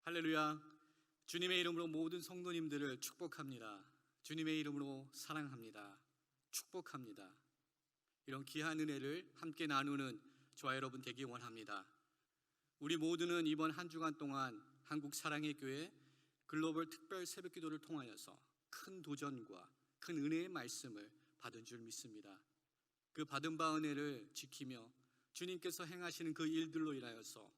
할렐루야. 주님의 이름으로 모든 성도님들을 축복합니다. 주님의 이름으로 사랑합니다. 축복합니다. 이런 귀한 은혜를 함께 나누는 저와 여러분 되기 원합니다. 우리 모두는 이번 한 주간 동안 한국 사랑의 교회 글로벌 특별 새벽기도를 통하여서 큰 도전과 큰 은혜의 말씀을 받은 줄 믿습니다. 그 받은 바 은혜를 지키며 주님께서 행하시는 그 일들로 인하여서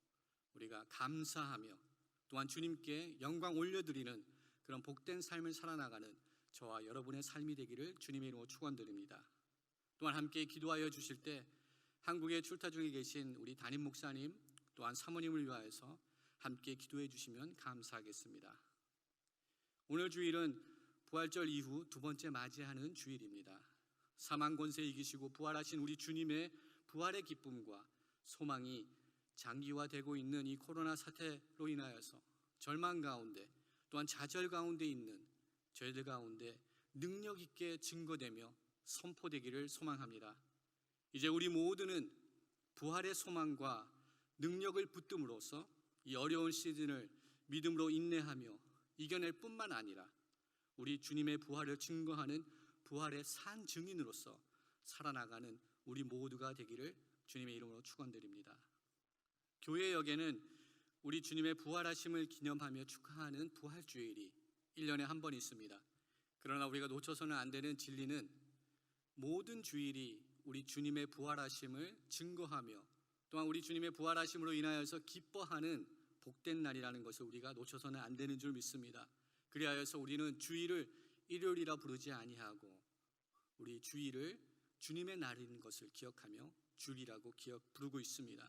우리가 감사하며 또한 주님께 영광 올려드리는 그런 복된 삶을 살아나가는 저와 여러분의 삶이 되기를 주님의 이름으로 축원드립니다. 또한 함께 기도하여 주실 때 한국에 출타 중에 계신 우리 담임 목사님 또한 사모님을 위하여서 함께 기도해 주시면 감사하겠습니다. 오늘 주일은 부활절 이후 두 번째 맞이하는 주일입니다. 사망 권세 이기시고 부활하신 우리 주님의 부활의 기쁨과 소망이 장기화되고 있는 이 코로나 사태로 인하여서 절망 가운데 또한 좌절 가운데 있는 저희들 가운데 능력 있게 증거되며 선포되기를 소망합니다. 이제 우리 모두는 부활의 소망과 능력을 붙듦으로써 이 어려운 시즌을 믿음으로 인내하며 이겨낼 뿐만 아니라 우리 주님의 부활을 증거하는 부활의 산 증인으로서 살아나가는 우리 모두가 되기를 주님의 이름으로 축원드립니다. 교회역에는 우리 주님의 부활하심을 기념하며 축하하는 부활주일이 1년에 한 번 있습니다. 그러나 우리가 놓쳐서는 안 되는 진리는 모든 주일이 우리 주님의 부활하심을 증거하며 또한 우리 주님의 부활하심으로 인하여서 기뻐하는 복된 날이라는 것을 우리가 놓쳐서는 안 되는 줄 믿습니다. 그리하여서 우리는 주일을 일요일이라 부르지 아니하고 우리 주일을 주님의 날인 것을 기억하며 주일이라고 부르고 있습니다.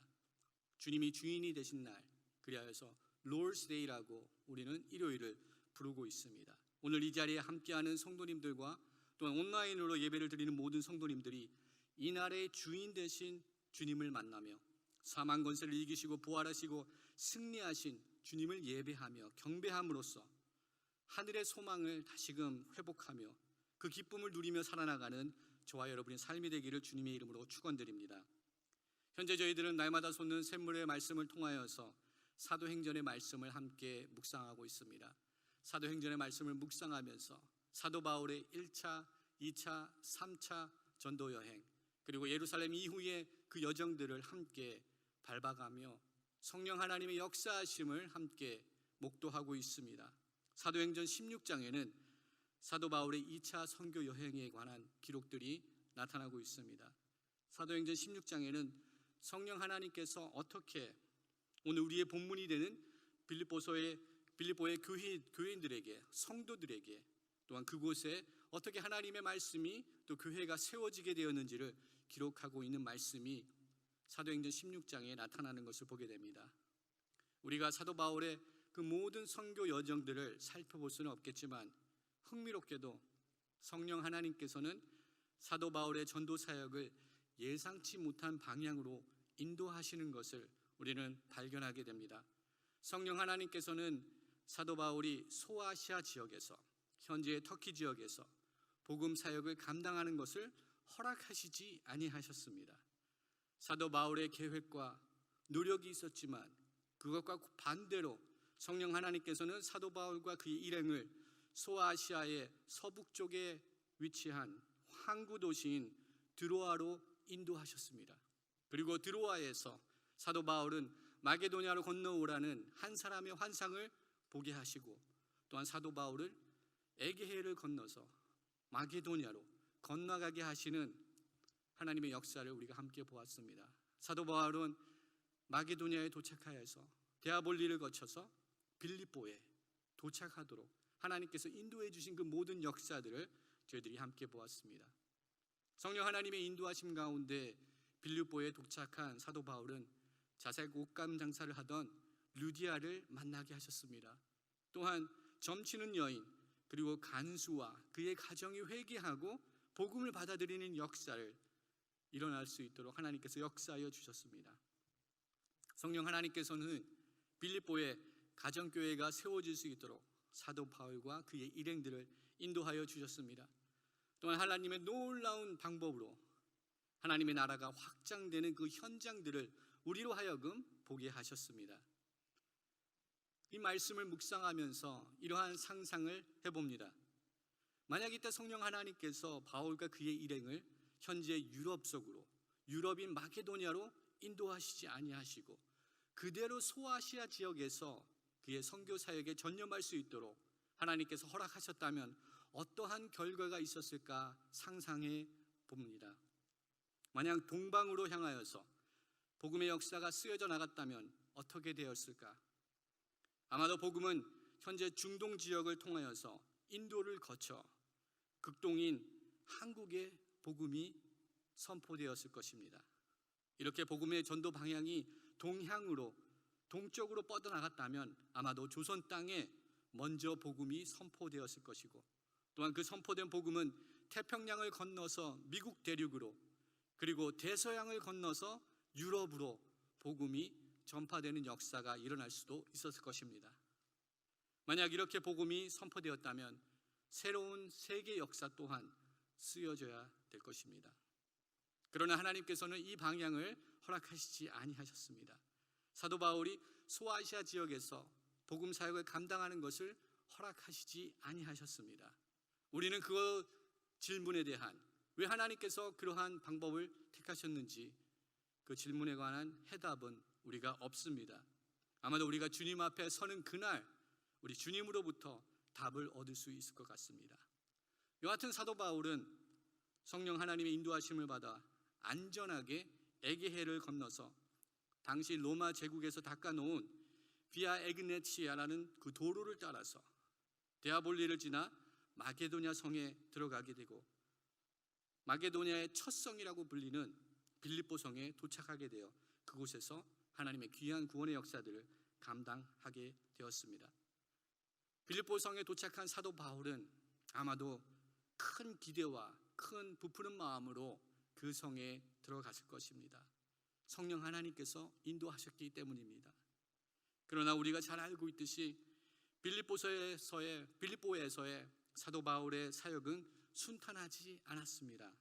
주님이 주인이 되신 날, 그리하여서 Lord's Day라고 우리는 일요일을 부르고 있습니다. 오늘 이 자리에 함께하는 성도님들과 또한 온라인으로 예배를 드리는 모든 성도님들이 이 날의 주인 되신 주님을 만나며 사망 권세를 이기시고 부활하시고 승리하신 주님을 예배하며 경배함으로써 하늘의 소망을 다시금 회복하며 그 기쁨을 누리며 살아나가는 저와 여러분의 삶이 되기를 주님의 이름으로 축원드립니다. 현재 저희들은 날마다 솟는 샘물의 말씀을 통하여서 사도행전의 말씀을 함께 묵상하고 있습니다. 사도행전의 말씀을 묵상하면서 사도 바울의 1차, 2차, 3차 전도 여행 그리고 예루살렘 이후의 그 여정들을 함께 밟아가며 성령 하나님의 역사하심을 함께 목도하고 있습니다. 사도행전 16장에는 사도 바울의 2차 선교 여행에 관한 기록들이 나타나고 있습니다. 사도행전 16장에는 성령 하나님께서 어떻게 오늘 우리의 본문이 되는 빌립보의 교인들에게 성도들에게 또한 그곳에 어떻게 하나님의 말씀이 또 교회가 세워지게 되었는지를 기록하고 있는 말씀이 사도행전 16장에 나타나는 것을 보게 됩니다. 우리가 사도 바울의 그 모든 선교 여정들을 살펴볼 수는 없겠지만 흥미롭게도 성령 하나님께서는 사도 바울의 전도 사역을 예상치 못한 방향으로 인도하시는 것을 우리는 발견하게 됩니다. 성령 하나님께서는 사도 바울이 소아시아 지역에서 현재의 터키 지역에서 복음 사역을 감당하는 것을 허락하시지 아니하셨습니다. 사도 바울의 계획과 노력이 있었지만 그것과 반대로 성령 하나님께서는 사도 바울과 그의 일행을 소아시아의 서북쪽에 위치한 항구 도시인 드로아로 인도하셨습니다. 그리고 드로아에서 사도 바울은 마게도냐로 건너오라는 한 사람의 환상을 보게 하시고 또한 사도 바울을 에게해를 건너서 마게도냐로 건너가게 하시는 하나님의 역사를 우리가 함께 보았습니다. 사도 바울은 마게도냐에 도착하여서 데아볼리를 거쳐서 빌립보에 도착하도록 하나님께서 인도해 주신 그 모든 역사들을 저희들이 함께 보았습니다. 성령 하나님의 인도하심 가운데 빌립보에 도착한 사도 바울은 자색 옷감 장사를 하던 루디아를 만나게 하셨습니다. 또한 점치는 여인 그리고 간수와 그의 가정이 회개하고 복음을 받아들이는 역사를 일어날 수 있도록 하나님께서 역사하여 주셨습니다. 성령 하나님께서는 빌립보에 가정교회가 세워질 수 있도록 사도 바울과 그의 일행들을 인도하여 주셨습니다. 또한 하나님의 놀라운 방법으로 하나님의 나라가 확장되는 그 현장들을 우리로 하여금 보게 하셨습니다. 이 말씀을 묵상하면서 이러한 상상을 해봅니다. 만약 이때 성령 하나님께서 바울과 그의 일행을 현재 유럽 속으로, 유럽인 마게도니아로 인도하시지 아니하시고 그대로 소아시아 지역에서 그의 선교 사역에 전념할 수 있도록 하나님께서 허락하셨다면 어떠한 결과가 있었을까 상상해 봅니다. 만약 동방으로 향하여서 복음의 역사가 쓰여져 나갔다면 어떻게 되었을까? 아마도 복음은 현재 중동 지역을 통하여서 인도를 거쳐 극동인 한국에 복음이 선포되었을 것입니다. 이렇게 복음의 전도 방향이 동향으로, 동쪽으로 뻗어나갔다면 아마도 조선 땅에 먼저 복음이 선포되었을 것이고, 또한 그 선포된 복음은 태평양을 건너서 미국 대륙으로, 그리고 대서양을 건너서 유럽으로 복음이 전파되는 역사가 일어날 수도 있었을 것입니다. 만약 이렇게 복음이 선포되었다면 새로운 세계 역사 또한 쓰여져야 될 것입니다. 그러나 하나님께서는 이 방향을 허락하시지 아니하셨습니다. 사도 바울이 소아시아 지역에서 복음 사역을 감당하는 것을 허락하시지 아니하셨습니다. 우리는 그 질문에 대한, 왜 하나님께서 그러한 방법을 택하셨는지 그 질문에 관한 해답은 우리가 없습니다. 아마도 우리가 주님 앞에 서는 그날 우리 주님으로부터 답을 얻을 수 있을 것 같습니다. 여하튼 사도 바울은 성령 하나님의 인도하심을 받아 안전하게 에게해를 건너서 당시 로마 제국에서 닦아놓은 비아 에그네치아라는 그 도로를 따라서 데아볼리를 지나 마게도냐 성에 들어가게 되고, 마게도냐의 첫 성이라고 불리는 빌립보 성에 도착하게 되어 그곳에서 하나님의 귀한 구원의 역사들을 감당하게 되었습니다. 빌립보 성에 도착한 사도 바울은 아마도 큰 기대와 큰 부푸는 마음으로 그 성에 들어갔을 것입니다. 성령 하나님께서 인도하셨기 때문입니다. 그러나 우리가 잘 알고 있듯이 빌립보에서의 사도 바울의 사역은 순탄하지 않았습니다.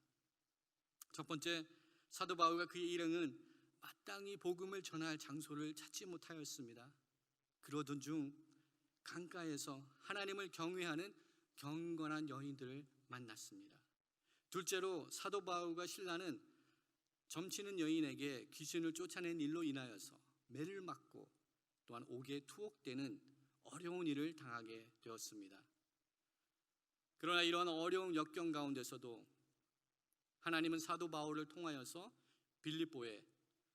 첫 번째, 사도 바울과 그의 일행은 마땅히 복음을 전할 장소를 찾지 못하였습니다. 그러던 중 강가에서 하나님을 경외하는 경건한 여인들을 만났습니다. 둘째로, 사도 바울과 실라는 점치는 여인에게 귀신을 쫓아낸 일로 인하여서 매를 맞고 또한 옥에 투옥되는 어려운 일을 당하게 되었습니다. 그러나 이러한 어려운 역경 가운데서도 하나님은 사도 바울을 통하여서 빌립보에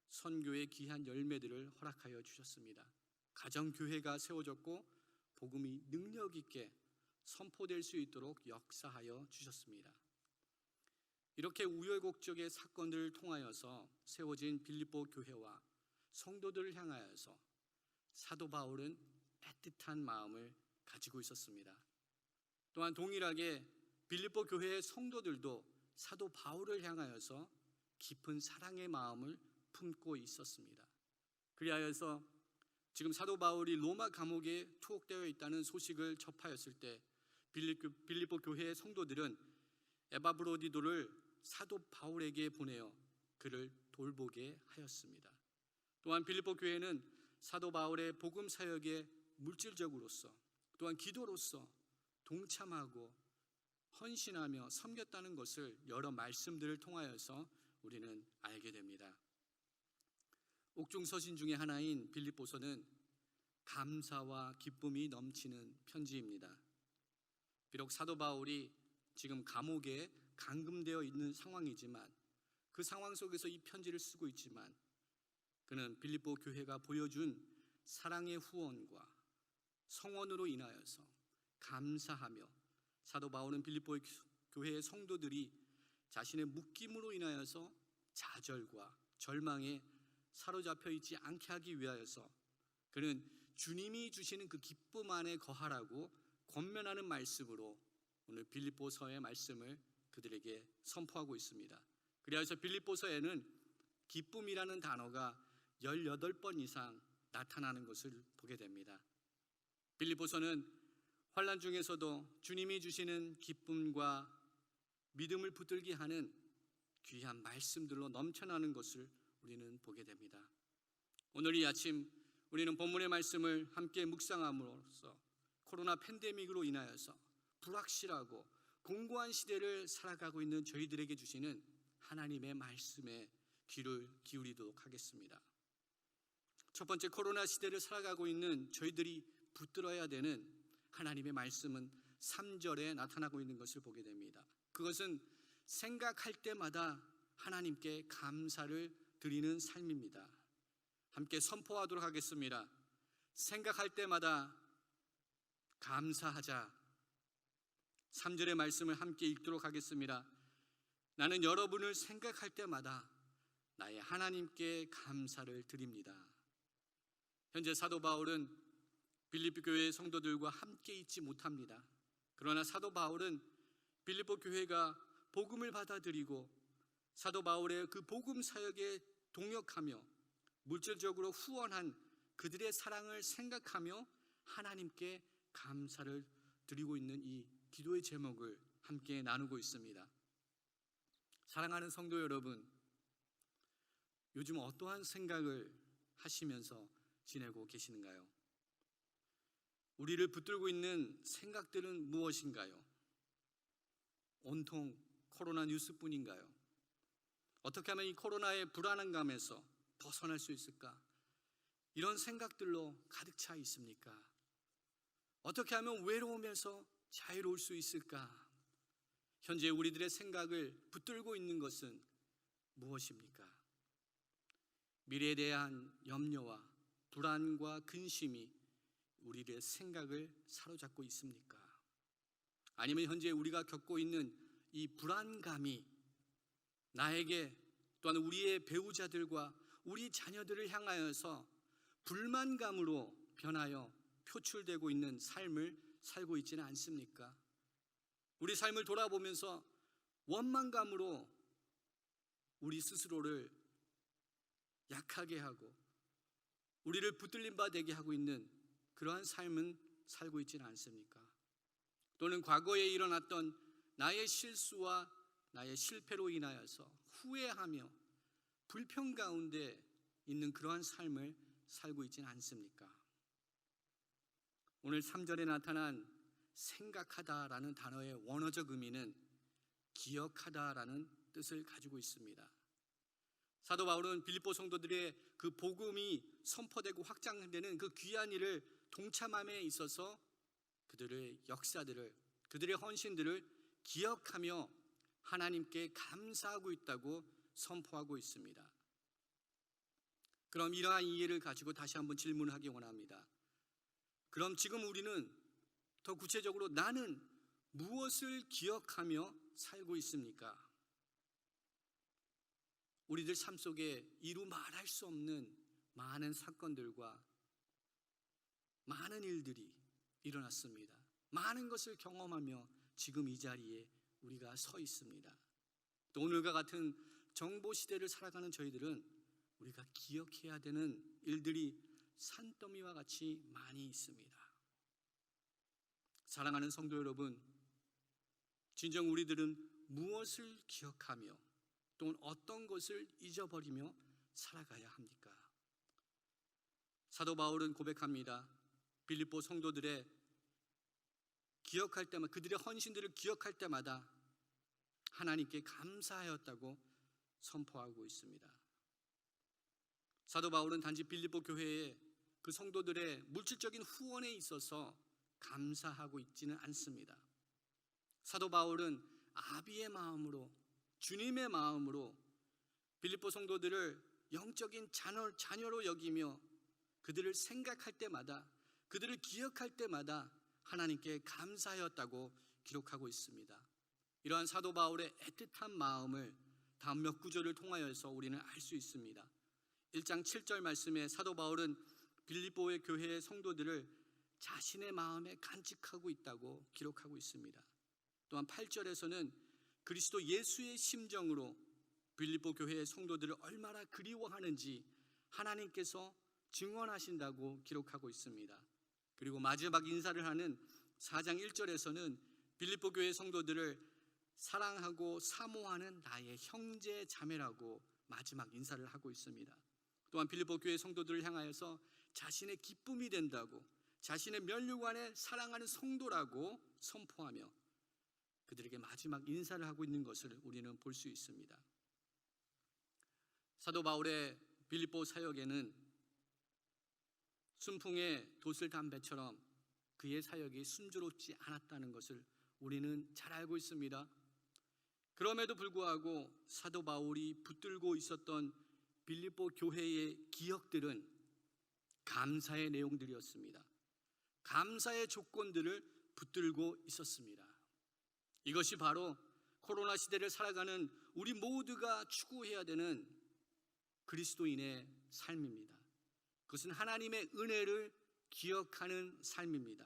선교의 귀한 열매들을 허락하여 주셨습니다. 가정교회가 세워졌고 복음이 능력 있게 선포될 수 있도록 역사하여 주셨습니다. 이렇게 우여곡절의 사건들을 통하여서 세워진 빌립보 교회와 성도들을 향하여서 사도 바울은 애틋한 마음을 가지고 있었습니다. 또한 동일하게 빌립보 교회의 성도들도 사도 바울을 향하여서 깊은 사랑의 마음을 품고 있었습니다. 그리하여서 지금 사도 바울이 로마 감옥에 투옥되어 있다는 소식을 접하였을 때 빌립보 교회의 성도들은 에바브로디도를 사도 바울에게 보내어 그를 돌보게 하였습니다. 또한 빌립보 교회는 사도 바울의 복음 사역에 물질적으로서 또한 기도로서 동참하고 헌신하며 섬겼다는 것을 여러 말씀들을 통하여서 우리는 알게 됩니다. 옥중 서신 중에 하나인 빌립보서는 감사와 기쁨이 넘치는 편지입니다. 비록 사도 바울이 지금 감옥에 감금되어 있는 상황이지만, 그 상황 속에서 이 편지를 쓰고 있지만 그는 빌립보 교회가 보여준 사랑의 후원과 성원으로 인하여서 감사하며, 사도 바울은 빌립보 교회의 성도들이 자신의 묶임으로 인하여서 좌절과 절망에 사로잡혀 있지 않게 하기 위하여서 그는 주님이 주시는 그 기쁨 안에 거하라고 권면하는 말씀으로 오늘 빌립보서의 말씀을 그들에게 선포하고 있습니다. 그래서 빌립보서에는 기쁨이라는 단어가 18번 이상 나타나는 것을 보게 됩니다. 빌립보서는 환난 중에서도 주님이 주시는 기쁨과 믿음을 붙들게 하는 귀한 말씀들로 넘쳐나는 것을 우리는 보게 됩니다. 오늘 이 아침 우리는 본문의 말씀을 함께 묵상함으로써 코로나 팬데믹으로 인하여서 불확실하고 공고한 시대를 살아가고 있는 저희들에게 주시는 하나님의 말씀에 귀를 기울이도록 하겠습니다. 첫 번째, 코로나 시대를 살아가고 있는 저희들이 붙들어야 되는 하나님의 말씀은 3절에 나타나고 있는 것을 보게 됩니다. 그것은 생각할 때마다 하나님께 감사를 드리는 삶입니다. 함께 선포하도록 하겠습니다. 생각할 때마다 감사하자. 3절의 말씀을 함께 읽도록 하겠습니다. 나는 여러분을 생각할 때마다 나의 하나님께 감사를 드립니다. 현재 사도 바울은 빌립보 교회의 성도들과 함께 있지 못합니다. 그러나 사도 바울은 빌립보 교회가 복음을 받아들이고 사도 바울의 그 복음 사역에 동역하며 물질적으로 후원한 그들의 사랑을 생각하며 하나님께 감사를 드리고 있는 이 기도의 제목을 함께 나누고 있습니다. 사랑하는 성도 여러분, 요즘 어떠한 생각을 하시면서 지내고 계시는가요? 우리를 붙들고 있는 생각들은 무엇인가요? 온통 코로나 뉴스뿐인가요? 어떻게 하면 이 코로나의 불안감에서 벗어날 수 있을까? 이런 생각들로 가득 차 있습니까? 어떻게 하면 외로움에서 자유로울 수 있을까? 현재 우리들의 생각을 붙들고 있는 것은 무엇입니까? 미래에 대한 염려와 불안과 근심이 우리의 생각을 사로잡고 있습니까? 아니면 현재 우리가 겪고 있는 이 불안감이 나에게 또한 우리의 배우자들과 우리 자녀들을 향하여서 불만감으로 변하여 표출되고 있는 삶을 살고 있지는 않습니까? 우리 삶을 돌아보면서 원망감으로 우리 스스로를 약하게 하고 우리를 붙들림 바 되게 하고 있는 그러한 삶은 살고 있지는 않습니까? 또는 과거에 일어났던 나의 실수와 나의 실패로 인하여서 후회하며 불평 가운데 있는 그러한 삶을 살고 있지는 않습니까? 오늘 3절에 나타난 생각하다라는 단어의 원어적 의미는 기억하다라는 뜻을 가지고 있습니다. 사도 바울은 빌립보 성도들의 그 복음이 선포되고 확장되는 그 귀한 일을 동참함에 있어서 그들의 역사들을, 그들의 헌신들을 기억하며 하나님께 감사하고 있다고 선포하고 있습니다. 그럼 이러한 이해를 가지고 다시 한번 질문하기 원합니다. 그럼 지금 우리는 더 구체적으로 나는 무엇을 기억하며 살고 있습니까? 우리들 삶 속에 이루 말할 수 없는 많은 사건들과 많은 일들이 일어났습니다. 많은 것을 경험하며 지금 이 자리에 우리가 서 있습니다. 또 오늘과 같은 정보 시대를 살아가는 저희들은 우리가 기억해야 되는 일들이 산더미와 같이 많이 있습니다. 사랑하는 성도 여러분, 진정 우리들은 무엇을 기억하며 또는 어떤 것을 잊어버리며 살아가야 합니까? 사도 바울은 고백합니다. 빌립보 성도들의 기억할 때마다, 그들의 헌신들을 기억할 때마다 하나님께 감사하였다고 선포하고 있습니다. 사도 바울은 단지 빌립보 교회의 그 성도들의 물질적인 후원에 있어서 감사하고 있지는 않습니다. 사도 바울은 아비의 마음으로, 주님의 마음으로 빌립보 성도들을 영적인 자녀로 여기며 그들을 생각할 때마다, 그들을 기억할 때마다 하나님께 감사하였다고 기록하고 있습니다. 이러한 사도 바울의 애틋한 마음을 다음 몇 구절을 통하여서 우리는 알 수 있습니다. 1장 7절 말씀에 사도 바울은 빌립보의 교회의 성도들을 자신의 마음에 간직하고 있다고 기록하고 있습니다. 또한 8절에서는 그리스도 예수의 심정으로 빌립보 교회의 성도들을 얼마나 그리워하는지 하나님께서 증언하신다고 기록하고 있습니다. 그리고 마지막 인사를 하는 4장 1절에서는 빌립보 교회 성도들을 사랑하고 사모하는 나의 형제 자매라고 마지막 인사를 하고 있습니다. 또한 빌립보 교회 성도들을 향하여서 자신의 기쁨이 된다고, 자신의 면류관에 사랑하는 성도라고 선포하며 그들에게 마지막 인사를 하고 있는 것을 우리는 볼 수 있습니다. 사도 바울의 빌립보 사역에는 순풍에 돛을 단 배처럼 그의 사역이 순조롭지 않았다는 것을 우리는 잘 알고 있습니다. 그럼에도 불구하고 사도 바울이 붙들고 있었던 빌립보 교회의 기억들은 감사의 내용들이었습니다. 감사의 조건들을 붙들고 있었습니다. 이것이 바로 코로나 시대를 살아가는 우리 모두가 추구해야 되는 그리스도인의 삶입니다. 그것은 하나님의 은혜를 기억하는 삶입니다.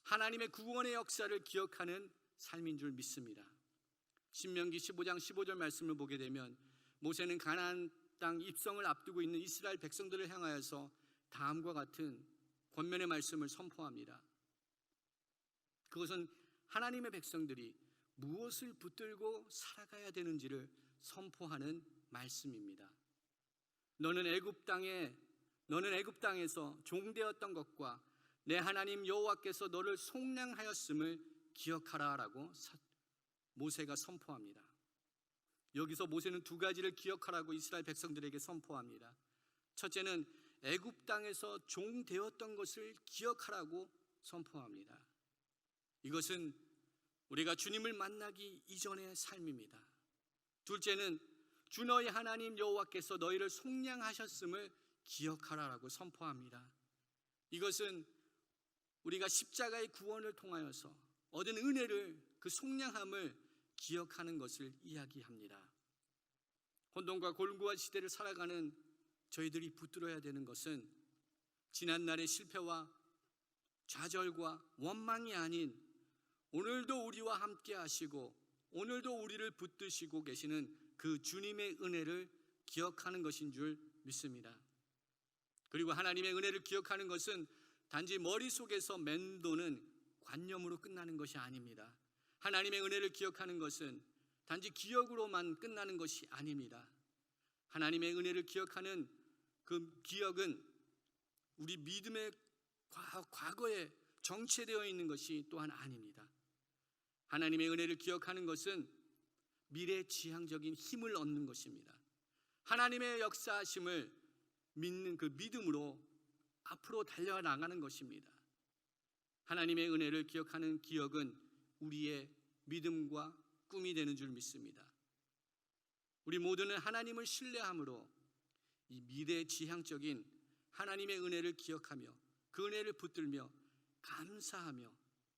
하나님의 구원의 역사를 기억하는 삶인 줄 믿습니다. 신명기 15장 15절 말씀을 보게 되면 모세는 가나안 땅 입성을 앞두고 있는 이스라엘 백성들을 향하여서 다음과 같은 권면의 말씀을 선포합니다. 그것은 하나님의 백성들이 무엇을 붙들고 살아가야 되는지를 선포하는 말씀입니다. 너는 애굽 땅에서 종되었던 것과 내 하나님 여호와께서 너를 속량하였음을 기억하라라고 모세가 선포합니다. 여기서 모세는 두 가지를 기억하라고 이스라엘 백성들에게 선포합니다. 첫째는 애굽 땅에서 종되었던 것을 기억하라고 선포합니다. 이것은 우리가 주님을 만나기 이전의 삶입니다. 둘째는 주 너희 하나님 여호와께서 너희를 속량하셨음을 기억하라라고 선포합니다. 이것은 우리가 십자가의 구원을 통하여서 얻은 은혜를, 그 속량함을 기억하는 것을 이야기합니다. 혼돈과 골고한 시대를 살아가는 저희들이 붙들어야 되는 것은 지난날의 실패와 좌절과 원망이 아닌 오늘도 우리와 함께 하시고 오늘도 우리를 붙드시고 계시는 그 주님의 은혜를 기억하는 것인 줄 믿습니다. 그리고 하나님의 은혜를 기억하는 것은 단지 머릿속에서 맴도는 관념으로 끝나는 것이 아닙니다. 하나님의 은혜를 기억하는 것은 단지 기억으로만 끝나는 것이 아닙니다. 하나님의 은혜를 기억하는 그 기억은 우리 믿음의 과거에 정체되어 있는 것이 또한 아닙니다. 하나님의 은혜를 기억하는 것은 미래지향적인 힘을 얻는 것입니다. 하나님의 역사하심을 믿는 그 믿음으로 앞으로 달려나가는 것입니다. 하나님의 은혜를 기억하는 기억은 우리의 믿음과 꿈이 되는 줄 믿습니다. 우리 모두는 하나님을 신뢰함으로 이 미래지향적인 하나님의 은혜를 기억하며 그 은혜를 붙들며 감사하며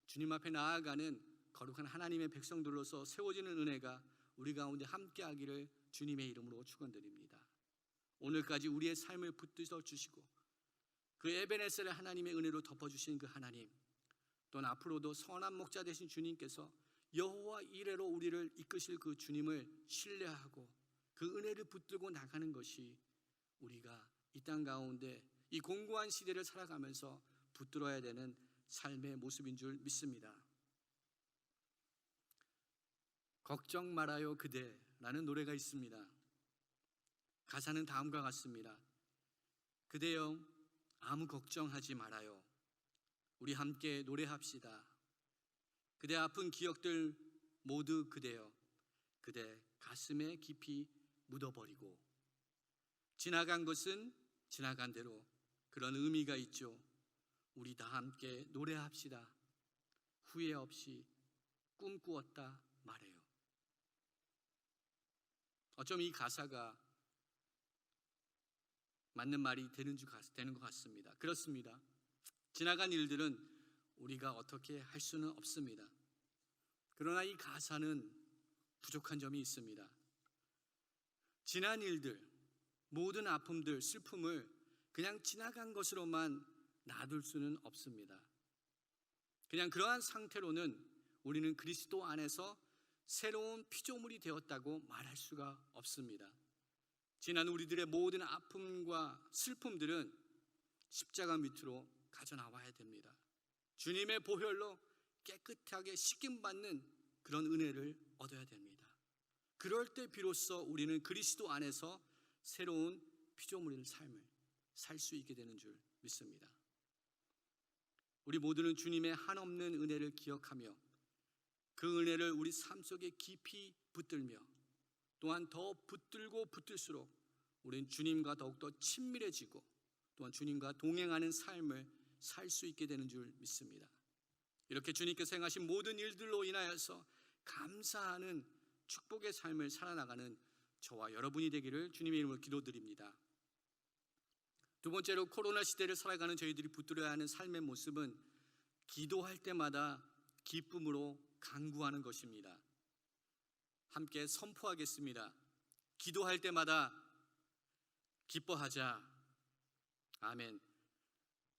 주님 앞에 나아가는 거룩한 하나님의 백성들로서 세워지는 은혜가 우리 가운데 함께하기를 주님의 이름으로 축원드립니다. 오늘까지 우리의 삶을 붙드셔 주시고 그 에베네셀의 하나님의 은혜로 덮어주신 그 하나님, 또는 앞으로도 선한 목자 되신 주님께서 여호와 이레로 우리를 이끄실 그 주님을 신뢰하고 그 은혜를 붙들고 나가는 것이 우리가 이 땅 가운데 이 공고한 시대를 살아가면서 붙들어야 되는 삶의 모습인 줄 믿습니다. 걱정 말아요 그대라는 노래가 있습니다. 가사는 다음과 같습니다. 그대여 아무 걱정하지 말아요. 우리 함께 노래합시다. 그대 아픈 기억들 모두 그대여 그대 가슴에 깊이 묻어버리고 지나간 것은 지나간 대로 그런 의미가 있죠. 우리 다 함께 노래합시다. 후회 없이 꿈꾸었다 말해요. 어쩜 이 가사가 맞는 말이 되는 것 같습니다. 그렇습니다. 지나간 일들은 우리가 어떻게 할 수는 없습니다. 그러나 이 가사는 부족한 점이 있습니다. 지난 일들, 모든 아픔들, 슬픔을 그냥 지나간 것으로만 놔둘 수는 없습니다. 그냥 그러한 상태로는 우리는 그리스도 안에서 새로운 피조물이 되었다고 말할 수가 없습니다. 지난 우리들의 모든 아픔과 슬픔들은 십자가 밑으로 가져나와야 됩니다. 주님의 보혈로 깨끗하게 씻김받는 그런 은혜를 얻어야 됩니다. 그럴 때 비로소 우리는 그리스도 안에서 새로운 피조물의 삶을 살 수 있게 되는 줄 믿습니다. 우리 모두는 주님의 한없는 은혜를 기억하며 그 은혜를 우리 삶 속에 깊이 붙들며 또한 더 붙들고 붙들수록 우리는 주님과 더욱더 친밀해지고 또한 주님과 동행하는 삶을 살 수 있게 되는 줄 믿습니다. 이렇게 주님께서 행하신 모든 일들로 인하여서 감사하는 축복의 삶을 살아나가는 저와 여러분이 되기를 주님의 이름으로 기도드립니다. 두 번째로, 코로나 시대를 살아가는 저희들이 붙들어야 하는 삶의 모습은 기도할 때마다 기쁨으로 간구하는 것입니다. 함께 선포하겠습니다. 기도할 때마다 기뻐하자. 아멘.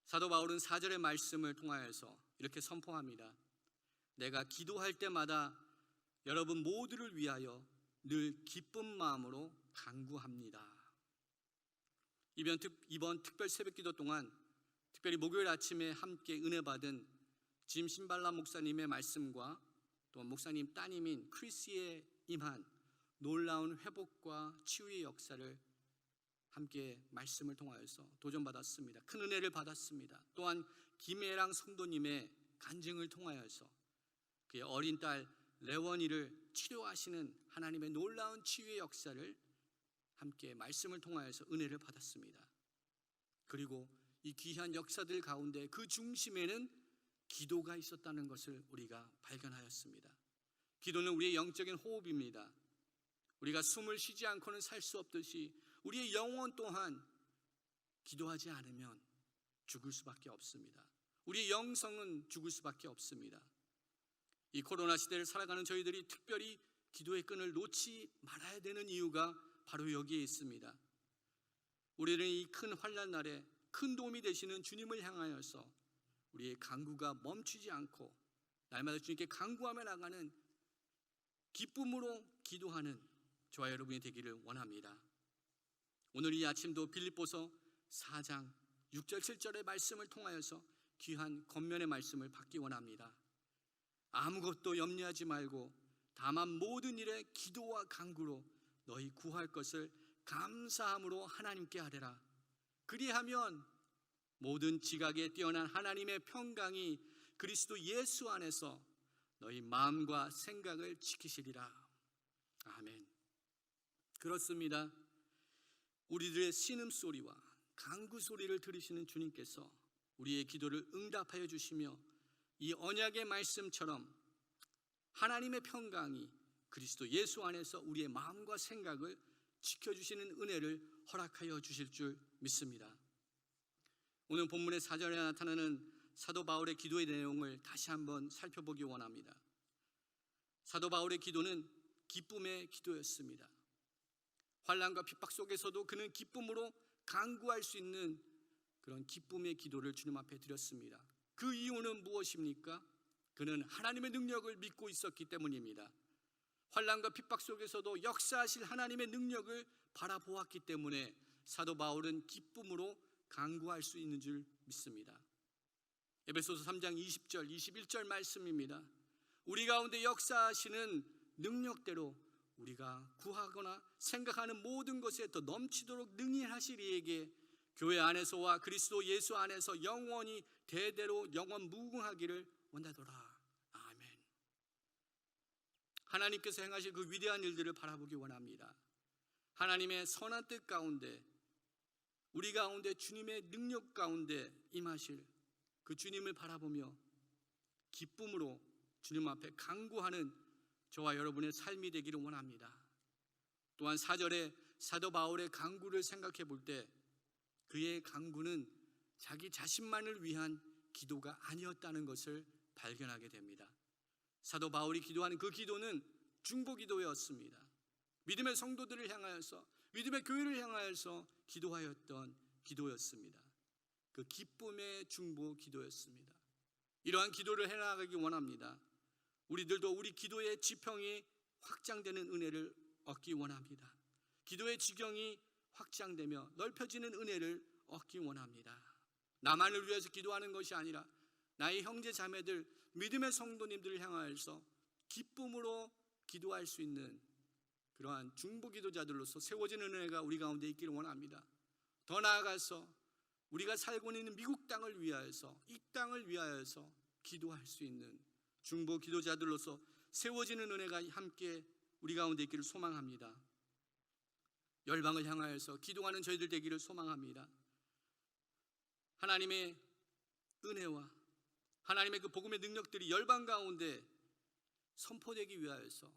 사도 바울은 4절의 말씀을 통하여서 이렇게 선포합니다. 내가 기도할 때마다 여러분 모두를 위하여 늘 기쁜 마음으로 간구합니다. 이번 특별 새벽기도 동안 특별히 목요일 아침에 함께 은혜 받은 짐 신발라 목사님의 말씀과 또 목사님 따님인 크리스에 임한 놀라운 회복과 치유의 역사를 함께 말씀을 통하여서 도전받았습니다. 큰 은혜를 받았습니다. 또한 김혜랑 성도님의 간증을 통하여서 그의 어린 딸 레원이를 치료하시는 하나님의 놀라운 치유의 역사를 함께 말씀을 통하여서 은혜를 받았습니다. 그리고 이 귀한 역사들 가운데 그 중심에는 기도가 있었다는 것을 우리가 발견하였습니다. 기도는 우리의 영적인 호흡입니다. 우리가 숨을 쉬지 않고는 살 수 없듯이 우리의 영혼 또한 기도하지 않으면 죽을 수밖에 없습니다. 우리의 영성은 죽을 수밖에 없습니다. 이 코로나 시대를 살아가는 저희들이 특별히 기도의 끈을 놓지 말아야 되는 이유가 바로 여기에 있습니다. 우리는 이 큰 환난 날에 큰 도움이 되시는 주님을 향하여서 우리의 간구가 멈추지 않고 날마다 주님께 간구하며 나가는 기쁨으로 기도하는 저와 여러분이 되기를 원합니다. 오늘 이 아침도 빌립보서 4장 6절 7절의 말씀을 통하여서 귀한 권면의 말씀을 받기 원합니다. 아무것도 염려하지 말고 다만 모든 일에 기도와 간구로 너희 구할 것을 감사함으로 하나님께 아뢰라. 그리하면 모든 지각에 뛰어난 하나님의 평강이 그리스도 예수 안에서 너희 마음과 생각을 지키시리라. 아멘. 그렇습니다. 우리들의 신음소리와 간구소리를 들으시는 주님께서 우리의 기도를 응답하여 주시며 이 언약의 말씀처럼 하나님의 평강이 그리스도 예수 안에서 우리의 마음과 생각을 지켜주시는 은혜를 허락하여 주실 줄 믿습니다. 오늘 본문의 4절에 나타나는 사도 바울의 기도의 내용을 다시 한번 살펴보기 원합니다. 사도 바울의 기도는 기쁨의 기도였습니다. 환난과 핍박 속에서도 그는 기쁨으로 간구할 수 있는 그런 기쁨의 기도를 주님 앞에 드렸습니다. 그 이유는 무엇입니까? 그는 하나님의 능력을 믿고 있었기 때문입니다. 환난과 핍박 속에서도 역사하실 하나님의 능력을 바라보았기 때문에 사도 바울은 기쁨으로 간구할 수 있는 줄 믿습니다. 에베소서 3장 20절 21절 말씀입니다. 우리 가운데 역사하시는 능력대로 우리가 구하거나 생각하는 모든 것에 더 넘치도록 능히 하시리에게 교회 안에서와 그리스도 예수 안에서 영원히 대대로 영원 무궁하기를 원하노라. 아멘. 하나님께서 행하실 그 위대한 일들을 바라보기 원합니다. 하나님의 선한 뜻 가운데 우리 가운데 주님의 능력 가운데 임하실 그 주님을 바라보며 기쁨으로 주님 앞에 간구하는 저와 여러분의 삶이 되기를 원합니다. 또한 4절에 사도 바울의 간구를 생각해 볼 때 그의 간구는 자기 자신만을 위한 기도가 아니었다는 것을 발견하게 됩니다. 사도 바울이 기도하는 그 기도는 중보기도였습니다. 믿음의 성도들을 향하여서 믿음의 교회를 향하여서 기도하였던 기도였습니다. 그 기쁨의 중보기도였습니다. 이러한 기도를 해나가기 원합니다. 우리들도 우리 기도의 지평이 확장되는 은혜를 얻기 원합니다. 기도의 지경이 확장되며 넓혀지는 은혜를 얻기 원합니다. 나만을 위해서 기도하는 것이 아니라 나의 형제 자매들 믿음의 성도님들을 향하여서 기쁨으로 기도할 수 있는 그러한 중보기도자들로서 세워지는 은혜가 우리 가운데 있기를 원합니다. 더 나아가서 우리가 살고 있는 미국 땅을 위하여서, 이 땅을 위하여서 기도할 수 있는 중보 기도자들로서 세워지는 은혜가 함께 우리 가운데 있기를 소망합니다. 열방을 향하여서 기도하는 저희들 되기를 소망합니다. 하나님의 은혜와 하나님의 그 복음의 능력들이 열방 가운데 선포되기 위하여서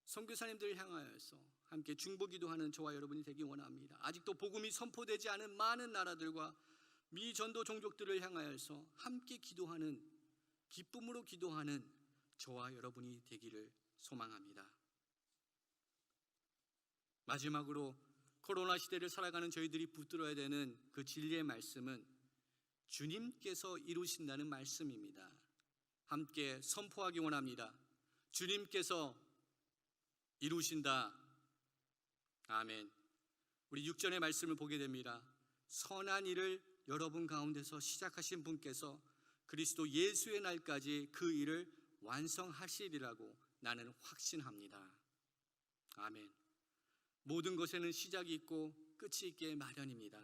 선교사님들을 향하여서 함께 중보 기도하는 저와 여러분이 되기 원합니다. 아직도 복음이 선포되지 않은 많은 나라들과 미전도 종족들을 향하여서 함께 기도하는, 기쁨으로 기도하는 저와 여러분이 되기를 소망합니다. 마지막으로 코로나 시대를 살아가는 저희들이 붙들어야 되는 그 진리의 말씀은 주님께서 이루신다는 말씀입니다. 함께 선포하기 원합니다. 주님께서 이루신다. 아멘. 우리 6절의 말씀을 보게 됩니다. 선한 일을 여러분 가운데서 시작하신 분께서 그리스도 예수의 날까지 그 일을 완성하시리라고 나는 확신합니다. 아멘. 모든 것에는 시작이 있고 끝이 있게 마련입니다.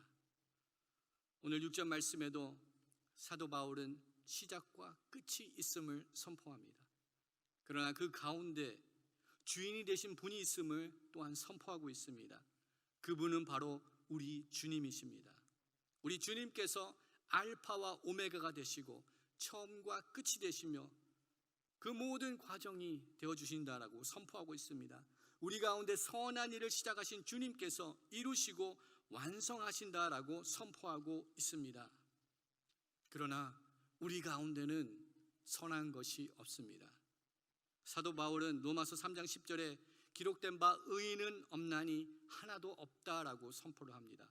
오늘 6절 말씀에도 사도 바울은 시작과 끝이 있음을 선포합니다. 그러나 그 가운데 주인이 되신 분이 있음을 또한 선포하고 있습니다. 그분은 바로 우리 주님이십니다. 우리 주님께서 알파와 오메가가 되시고 처음과 끝이 되시며 그 모든 과정이 되어주신다라고 선포하고 있습니다. 우리 가운데 선한 일을 시작하신 주님께서 이루시고 완성하신다라고 선포하고 있습니다. 그러나 우리 가운데는 선한 것이 없습니다. 사도 바울은 로마서 3장 10절에 기록된 바 의인은 없나니 하나도 없다라고 선포를 합니다.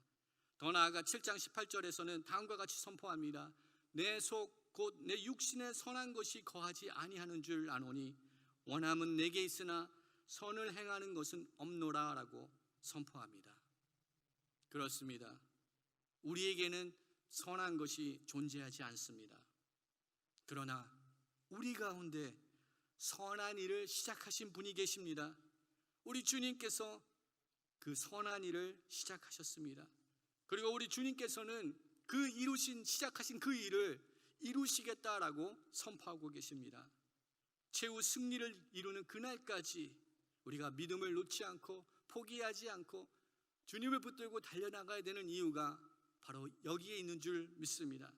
더 나아가 7장 18절에서는 다음과 같이 선포합니다. 내 속 곧 내 육신에 선한 것이 거하지 아니하는 줄 아노니 원함은 내게 있으나 선을 행하는 것은 없노라라고 선포합니다. 그렇습니다. 우리에게는 선한 것이 존재하지 않습니다. 그러나 우리 가운데 선한 일을 시작하신 분이 계십니다. 우리 주님께서 그 선한 일을 시작하셨습니다. 그리고 우리 주님께서는 그 시작하신 그 일을 이루시겠다라고 선포하고 계십니다. 최후 승리를 이루는 그날까지 우리가 믿음을 놓지 않고 포기하지 않고 주님을 붙들고 달려나가야 되는 이유가 바로 여기에 있는 줄 믿습니다.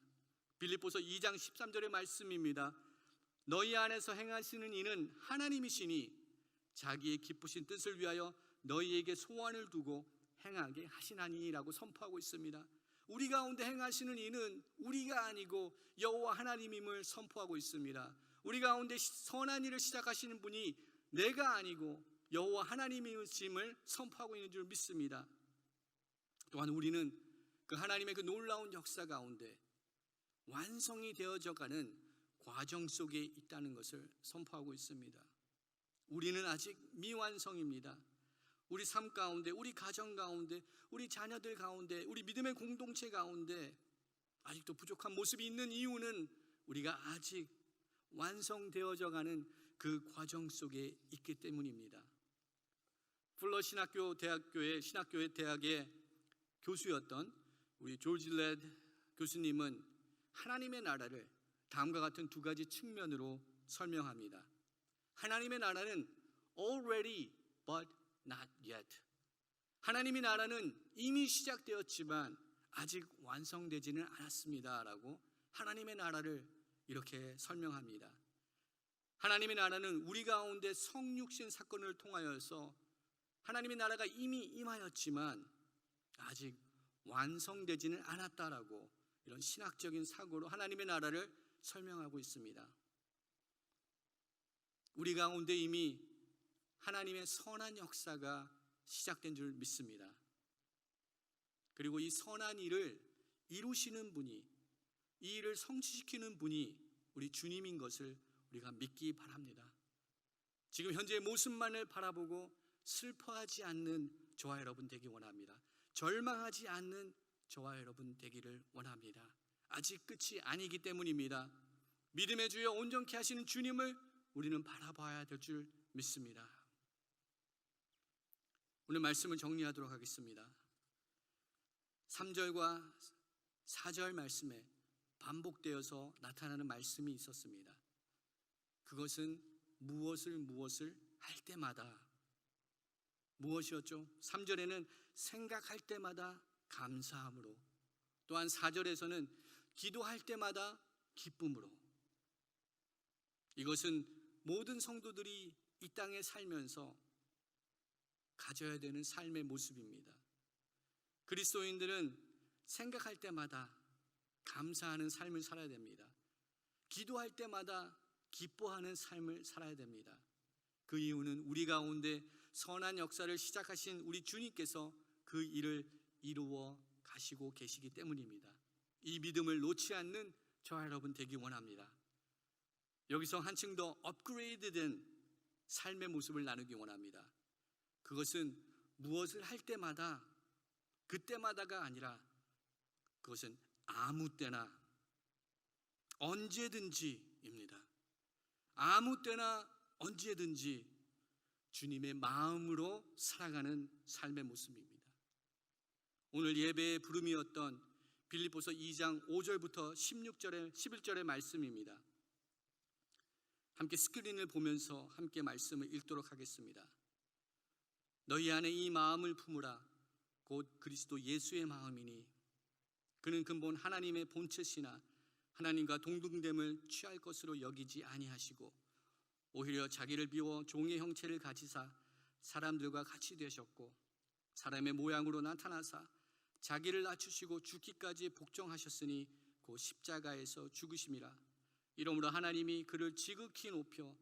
빌립보서 2장 13절의 말씀입니다. 너희 안에서 행하시는 이는 하나님이시니 자기의 기쁘신 뜻을 위하여 너희에게 소원을 두고 행하게 하시나니라고 선포하고 있습니다. 우리 가운데 행하시는 이는 우리가 아니고 여호와 하나님임을 선포하고 있습니다. 우리 가운데 선한 일을 시작하시는 분이 내가 아니고 여호와 하나님이심을 선포하고 있는 줄 믿습니다. 또한 우리는 그 하나님의 그 놀라운 역사 가운데 완성이 되어져 가는 과정 속에 있다는 것을 선포하고 있습니다. 우리는 아직 미완성입니다. 우리 삶 가운데, 우리 가정 가운데, 우리 자녀들 가운데, 우리 믿음의 공동체 가운데 아직도 부족한 모습이 있는 이유는 우리가 아직 완성되어져 가는 그 과정 속에 있기 때문입니다. 플러 신학교의 대학의 교수였던 우리 조지 레드 교수님은 하나님의 나라를 다음과 같은 두 가지 측면으로 설명합니다. 하나님의 나라는 already but not yet. 하나님의 나라는 이미 시작되었지만 아직 완성되지는 않았습니다 라고 하나님의 나라를 이렇게 설명합니다. 하나님의 나라는 우리 가운데 성육신 사건을 통하여서 하나님의 나라가 이미 임하였지만 아직 완성되지는 않았다라고 이런 신학적인 사고로 하나님의 나라를 설명하고 있습니다. 우리 가운데 이미 하나님의 선한 역사가 시작된 줄 믿습니다. 그리고 이 선한 일을 이루시는 분이, 이 일을 성취시키는 분이 우리 주님인 것을 우리가 믿기 바랍니다. 지금 현재의 모습만을 바라보고 슬퍼하지 않는 저와 여러분 되기 원합니다. 절망하지 않는 저와 여러분 되기를 원합니다. 아직 끝이 아니기 때문입니다. 믿음의 주여 온전케 하시는 주님을 우리는 바라봐야 될 줄 믿습니다. 오늘 말씀을 정리하도록 하겠습니다. 3절과 4절 말씀에 반복되어서 나타나는 말씀이 있었습니다. 그것은 무엇을 할 때마다, 무엇이었죠? 3절에는 생각할 때마다 감사함으로, 또한 4절에서는 기도할 때마다 기쁨으로. 이것은 모든 성도들이 이 땅에 살면서 가져야 되는 삶의 모습입니다. 그리스도인들은 생각할 때마다 감사하는 삶을 살아야 됩니다. 기도할 때마다 기뻐하는 삶을 살아야 됩니다. 그 이유는 우리 가운데 선한 역사를 시작하신 우리 주님께서 그 일을 이루어 가시고 계시기 때문입니다. 이 믿음을 놓지 않는 저와 여러분 되기 원합니다. 여기서 한층 더 업그레이드된 삶의 모습을 나누기 원합니다. 그것은 무엇을 할 때마다, 그때마다가 아니라 그것은 아무 때나 언제든지입니다. 아무 때나 언제든지 주님의 마음으로 살아가는 삶의 모습입니다. 오늘 예배의 부름이었던 빌립보서 2장 5절부터 11절의 말씀입니다. 함께 스크린을 보면서 함께 말씀을 읽도록 하겠습니다. 너희 안에 이 마음을 품으라. 곧 그리스도 예수의 마음이니 그는 근본 하나님의 본체시나 하나님과 동등됨을 취할 것으로 여기지 아니하시고 오히려 자기를 비워 종의 형체를 가지사 사람들과 같이 되셨고 사람의 모양으로 나타나사 자기를 낮추시고 죽기까지 복종하셨으니 곧 십자가에서 죽으심이라. 이러므로 하나님이 그를 지극히 높여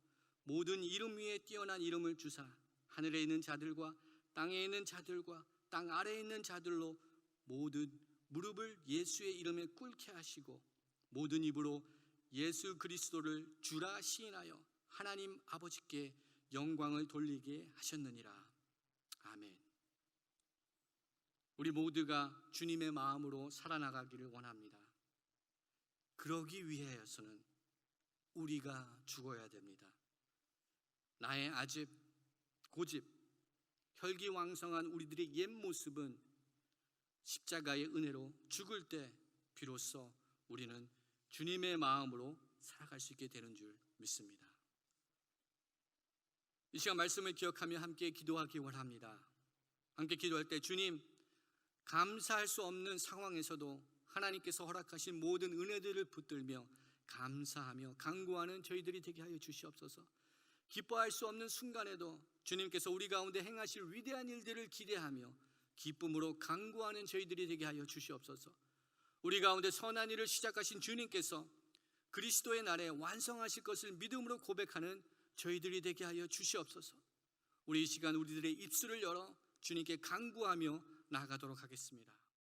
모든 이름 위에 뛰어난 이름을 주사 하늘에 있는 자들과 땅에 있는 자들과 땅 아래에 있는 자들로 모든 무릎을 예수의 이름에 꿇게 하시고 모든 입으로 예수 그리스도를 주라 시인하여 하나님 아버지께 영광을 돌리게 하셨느니라. 아멘. 우리 모두가 주님의 마음으로 살아나가기를 원합니다. 그러기 위해서는 우리가 죽어야 됩니다. 나의 아집, 고집, 혈기왕성한 우리들의 옛 모습은 십자가의 은혜로 죽을 때 비로소 우리는 주님의 마음으로 살아갈 수 있게 되는 줄 믿습니다. 이 시간 말씀을 기억하며 함께 기도하기 원합니다. 함께 기도할 때 주님, 감사할 수 없는 상황에서도 하나님께서 허락하신 모든 은혜들을 붙들며 감사하며 간구하는 저희들이 되게 하여 주시옵소서. 기뻐할 수 없는 순간에도 주님께서 우리 가운데 행하실 위대한 일들을 기대하며 기쁨으로 간구하는 저희들이 되게 하여 주시옵소서. 우리 가운데 선한 일을 시작하신 주님께서 그리스도의 날에 완성하실 것을 믿음으로 고백하는 저희들이 되게 하여 주시옵소서. 우리 이 시간 우리들의 입술을 열어 주님께 간구하며 나아가도록 하겠습니다.